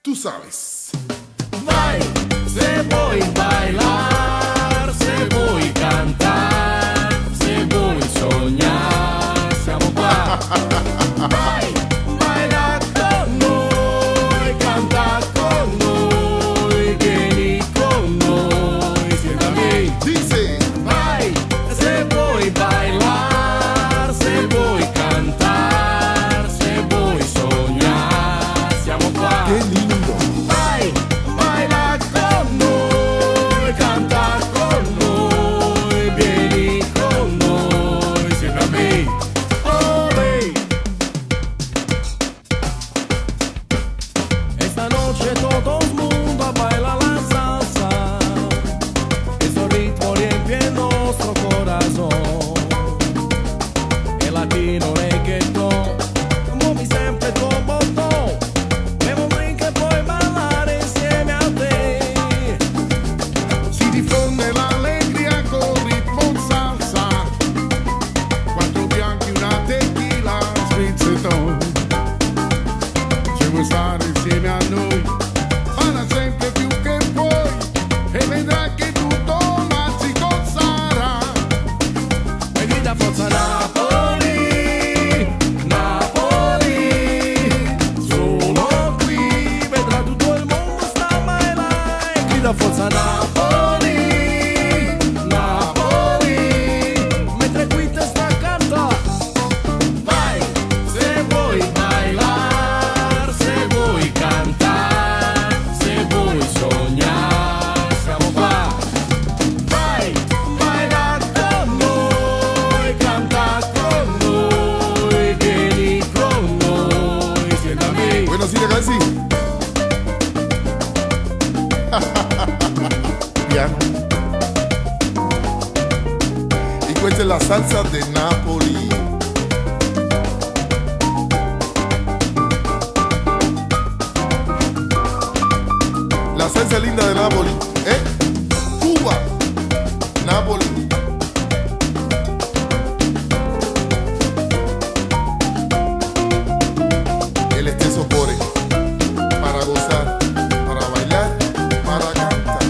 Tú sabes. Vai, se vuoi bailar, se vuoi cantar, se vuoi sognare, siamo qua. Vai, baila con noi, canta con noi, vieni con noi, siéntame. Dice. Vai, se vuoi bailar, se vuoi cantar, se vuoi sognare, siamo qua. Qué lindo. Vai, baila con noi, canta con noi, vieni con noi, siéntame. Olé. Esta noche todo el mundo a bailar la salsa. Ese ritmo limpia nuestro corazón. El latino reggaeton muove sempre tuo botón. Bevo un drink e puoi ballare insieme a te. Si diffonde l'allegria con ritmo salsa. Quattro bianchi, una tequila, sprizzetón. Se vuoi stare insieme a noi, balla sempre più che puoi e vedrai che tutto magico sarà. E grida forza Napoli, Napoli. Solo qui vedrà tutto il mondo sta a ballare. E grida forza Napoli, Napoli. Mentre qui te sta a cantare. Vai, se vuoi bailar, se vuoi cantare, se vuoi sognare, siamo qua. Vai, baila con noi, canta con noi, vieni con noi, siéntame. Bueno, sí, ragazzi. Piano. Y questa è la salsa de Napoli. La salsa linda de Napoli, ¿eh? Cuba, Napoli. El exceso pore para gozar, para bailar, para cantar.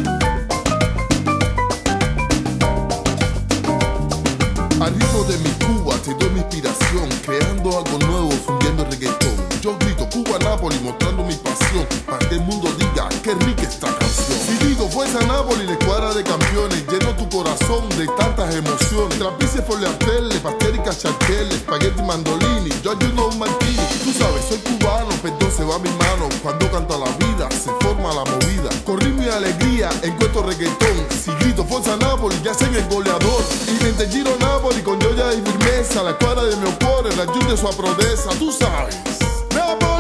Al ritmo de mi Cuba te doy mi inspiración, creando algo nuevo, fundiendo el reggaetón. Yo grito Cuba, Napoli, mostrando mi pasión, para que el mundo diga qué rica esta canción. Si digo fuerza Napoli, la escuadra de campeones, lleno tu corazón de tantas emociones. Trapices por le artelle, pastel y cacharqueles, espagueti mandolini, yo ayuno un martini. Tú sabes, soy cubano, perdón se va mi mano. Cuando canto a la vida, se forma la movida. Con ritmo y alegría, encuentro reggaetón. Si grito fuerza Napoli, ya sé el goleador. Y mentre giro Napoli con gioia y firmeza, la escuadra de mi cuore raggiunge sua prodezza. Tú sabes, Napoli.